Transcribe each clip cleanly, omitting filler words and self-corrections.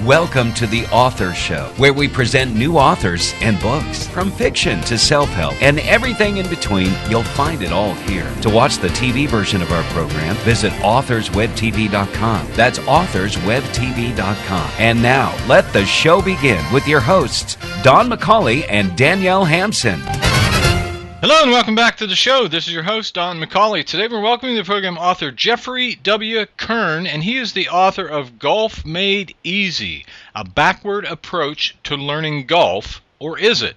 Welcome to the Author Show, where we present new authors and books. From fiction to self-help and everything in between, you'll find it all here. To watch the TV version of our program, visit authorswebtv.com. That's authorswebtv.com. And now, let the show begin with your hosts, Don McCauley and Danielle Hampson. Hello and welcome back to the show. This is your host, Don McCauley. Today we're welcoming to the program author Jeffrey W. Kern, and he is the author of Golf Made Easy, a backward approach to learning golf, or is it?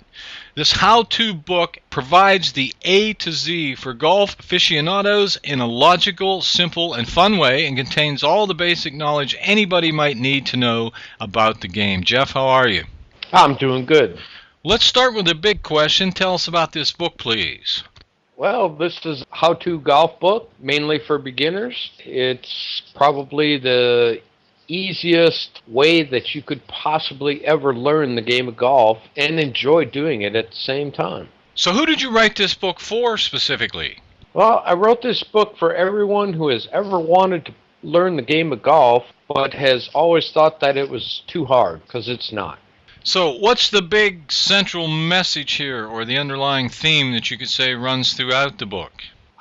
This how-to book provides the A to Z for golf aficionados in a logical, simple, and fun way, and contains all the basic knowledge anybody might need to know about the game. Jeff, how are you? I'm doing good. Let's start with the big question. Tell us about this book, please. Well, this is a how-to golf book, mainly for beginners. It's probably the easiest way that you could possibly ever learn the game of golf and enjoy doing it at the same time. So who did you write this book for specifically? Well, I wrote this book for everyone who has ever wanted to learn the game of golf, but has always thought that it was too hard, because it's not. So what's the big central message here, or the underlying theme that you could say runs throughout the book?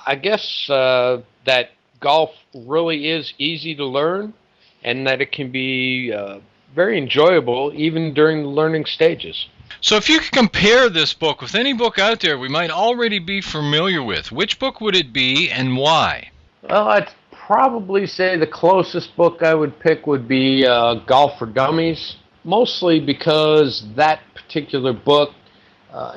I guess that golf really is easy to learn, and that it can be very enjoyable even during the learning stages. So if you could compare this book with any book out there we might already be familiar with, which book would it be and why? Well, I'd probably say the closest book I would pick would be Golf for Dummies. Mostly because that particular book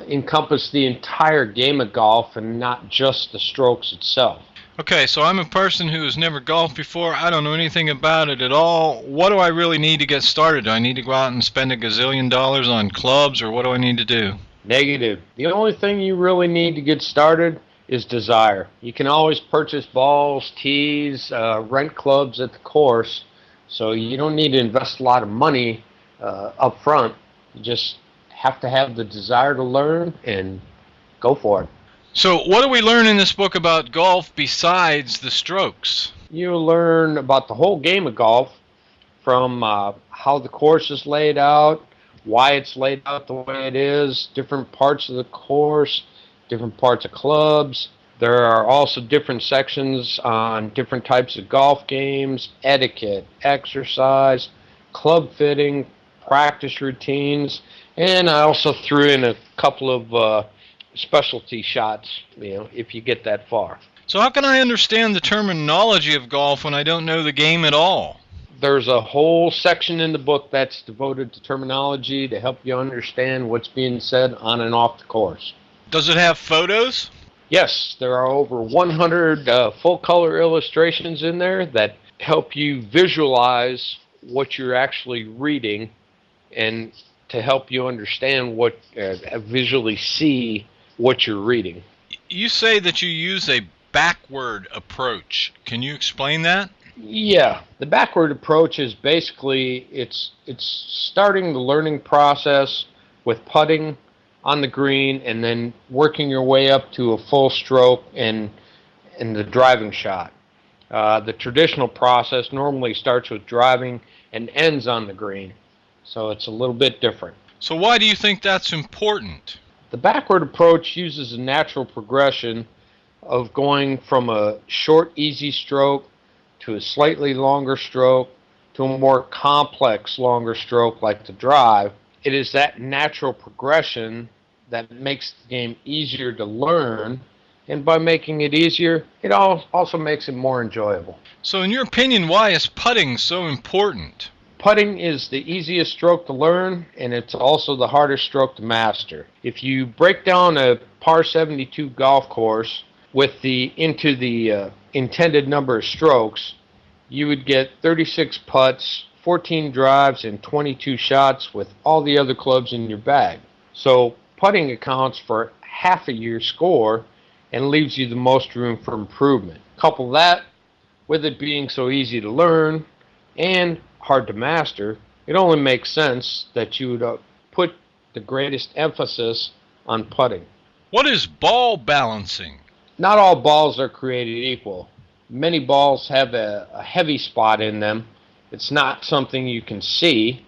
encompassed the entire game of golf and not just the strokes itself. Okay, so I'm a person who has never golfed before. I don't know anything about it at all. What do I really need to get started? Do I need to go out and spend $1 gazillion on clubs, or what do I need to do? Negative. The only thing you really need to get started is desire. You can always purchase balls, tees, rent clubs at the course, so you don't need to invest a lot of money up front. You just have to have the desire to learn and go for it. So what do we learn in this book about golf besides the strokes? You learn about the whole game of golf, from how the course is laid out, why it's laid out the way it is, different parts of the course, different parts of clubs. There are also different sections on different types of golf games, etiquette, exercise, club fitting, practice routines, and I also threw in a couple of specialty shots, if you get that far. So how can I understand the terminology of golf when I don't know the game at all? There's a whole section in the book that's devoted to terminology to help you understand what's being said on and off the course. Does it have photos? Yes, there are over 100 full-color illustrations in there that help you visualize what you're actually reading, and to help you understand what, visually see what you're reading. You say that you use a backward approach. Can you explain that? Yeah, the backward approach is basically, it's starting the learning process with putting on the green and then working your way up to a full stroke and the driving shot. The traditional process normally starts with driving and ends on the green. So it's a little bit different. So why do you think that's important? The backward approach uses a natural progression of going from a short, easy stroke to a slightly longer stroke to a more complex, longer stroke like the drive. It is that natural progression that makes the game easier to learn, and by making it easier, it also makes it more enjoyable. So in your opinion, why is putting so important? Putting is the easiest stroke to learn, and it's also the hardest stroke to master. If you break down a par 72 golf course into the intended number of strokes, you would get 36 putts, 14 drives, and 22 shots with all the other clubs in your bag. So putting accounts for half of your score and leaves you the most room for improvement. Couple that with it being so easy to learn and hard to master, it only makes sense that you would put the greatest emphasis on putting. What is ball balancing? Not all balls are created equal. Many balls have a heavy spot in them. It's not something you can see,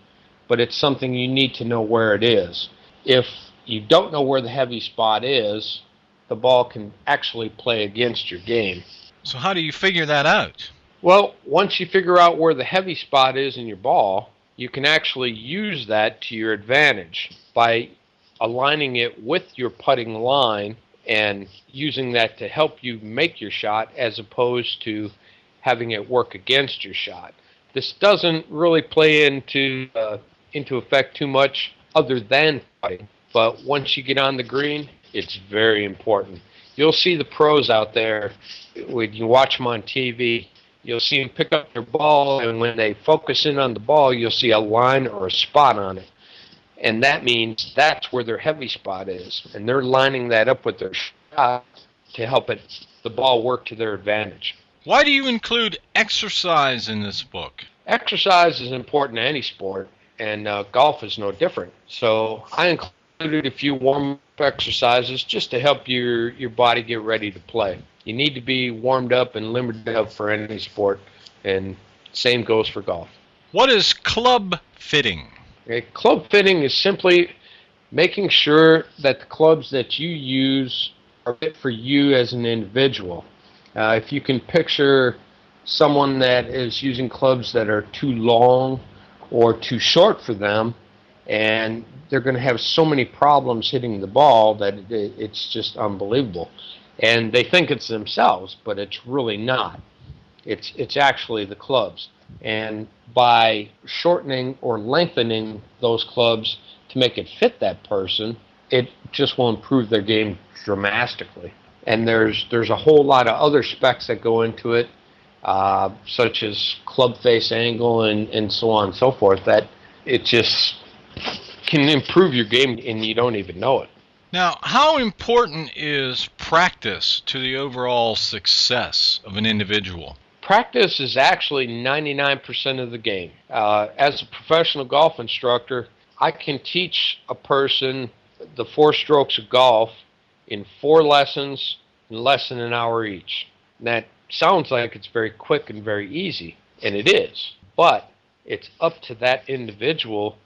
but it's something you need to know where it is. If you don't know where the heavy spot is, the ball can actually play against your game. So how do you figure that out? Well, once you figure out where the heavy spot is in your ball, you can actually use that to your advantage by aligning it with your putting line and using that to help you make your shot as opposed to having it work against your shot. This doesn't really play into effect too much other than putting, but once you get on the green, it's very important. You'll see the pros out there when you watch them on TV. You'll see them pick up their ball, and when they focus in on the ball, you'll see a line or a spot on it. And that means that's where their heavy spot is. And they're lining that up with their shot to help the ball work to their advantage. Why do you include exercise in this book? Exercise is important to any sport, and golf is no different. So I included a few warm-up exercises just to help your body get ready to play. You need to be warmed up and limbered up for any sport, and same goes for golf. What is club fitting? Club fitting is simply making sure that the clubs that you use are fit for you as an individual. If you can picture someone that is using clubs that are too long or too short for them, and they're going to have so many problems hitting the ball that it's just unbelievable. And they think it's themselves, but it's really not. It's actually the clubs. And by shortening or lengthening those clubs to make it fit that person, it just will improve their game dramatically. And there's a whole lot of other specs that go into it, such as club face angle and so on and so forth, that it just can improve your game and you don't even know it. Now, how important is practice to the overall success of an individual? Practice is actually 99% of the game. As a professional golf instructor, I can teach a person the 4 strokes of golf in 4 lessons in less than an hour each. And that sounds like it's very quick and very easy, and it is. But it's up to that individual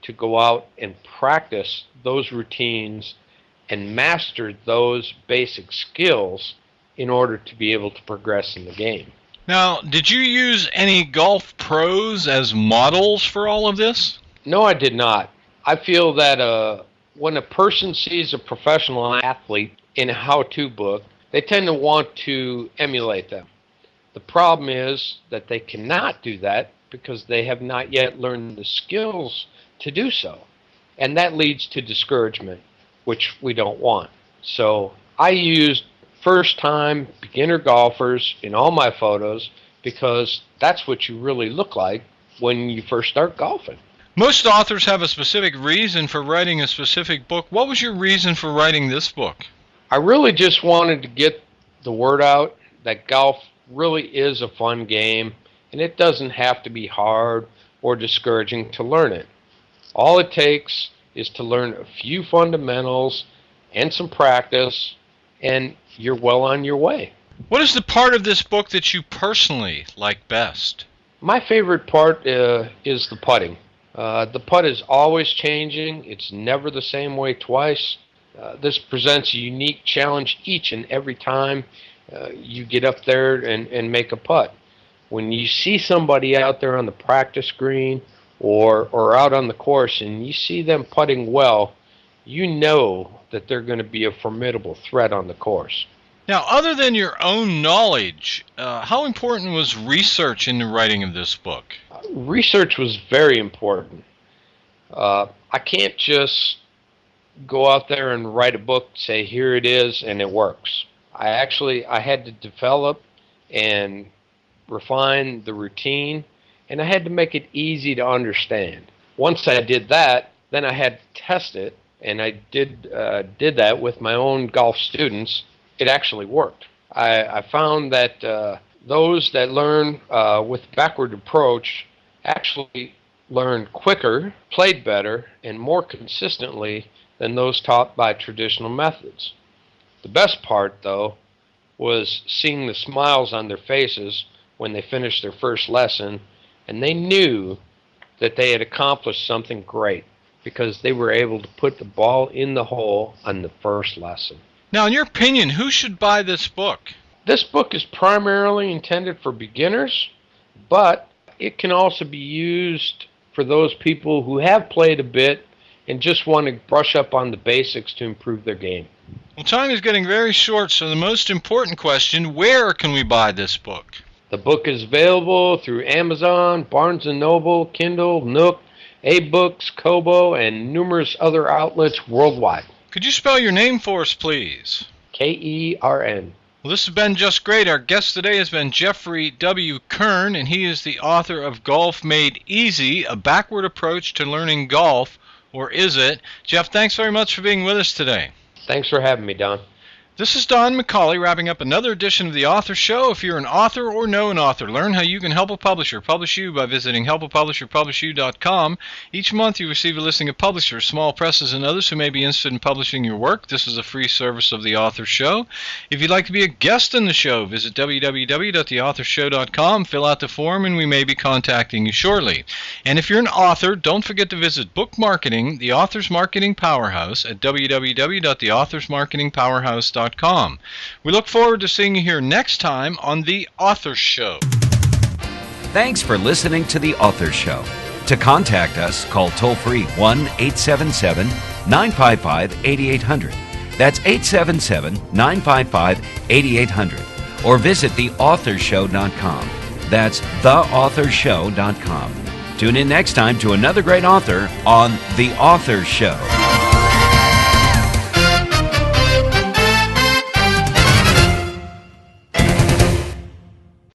to go out and practice those routines and master those basic skills in order to be able to progress in the game. Now, did you use any golf pros as models for all of this? No, I did not. I feel that when a person sees a professional athlete in a how-to book, they tend to want to emulate them. The problem is that they cannot do that because they have not yet learned the skills to do so. And that leads to discouragement, which we don't want. So I used first-time beginner golfers in all my photos because that's what you really look like when you first start golfing. Most authors have a specific reason for writing a specific book. What was your reason for writing this book? I really just wanted to get the word out that golf really is a fun game, and it doesn't have to be hard or discouraging to learn it. All it takes is to learn a few fundamentals and some practice, and you're well on your way. What is the part of this book that you personally like best? My favorite part is the putting. The putt is always changing. It's never the same way twice. This presents a unique challenge each and every time you get up there and make a putt. When you see somebody out there on the practice green or out on the course and you see them putting well, you know that they're going to be a formidable threat on the course. Now, other than your own knowledge, how important was research in the writing of this book? Research was very important. I can't just go out there and write a book, say, here it is, and it works. I had to develop and refine the routine, and I had to make it easy to understand. Once I did that, then I had to test it, and I did that with my own golf students. It actually worked. I found that those that learn with backward approach actually learned quicker, played better, and more consistently than those taught by traditional methods. The best part, though, was seeing the smiles on their faces when they finished their first lesson, and they knew that they had accomplished something great because they were able to put the ball in the hole on the first lesson. Now, in your opinion, who should buy this book? This book is primarily intended for beginners, but it can also be used for those people who have played a bit and just want to brush up on the basics to improve their game. Well, time is getting very short, so the most important question, where can we buy this book? The book is available through Amazon, Barnes & Noble, Kindle, Nook, A-Books, Kobo, and numerous other outlets worldwide. Could you spell your name for us, please? Kern. Well, this has been just great. Our guest today has been Jeffrey W. Kern, and he is the author of Golf Made Easy, A Backward Approach to Learning Golf, or is it? Jeff, thanks very much for being with us today. Thanks for having me, Don. This is Don McCauley wrapping up another edition of The Author Show. If you're an author or know an author, learn how you can help a publisher publish you by visiting helpapublisherpublishyou.com. Each month you receive a listing of publishers, small presses, and others who may be interested in publishing your work. This is a free service of The Author Show. If you'd like to be a guest in the show, visit www.theauthorshow.com, fill out the form, and we may be contacting you shortly. And if you're an author, don't forget to visit Book Marketing, the Author's Marketing Powerhouse, at www.theauthorsmarketingpowerhouse.com. We look forward to seeing you here next time on The Author Show. Thanks for listening to The Author Show. To contact us, call toll-free 1-877-955-8800. That's 877-955-8800. Or visit theauthorshow.com. That's theauthorshow.com. Tune in next time to another great author on The Author Show.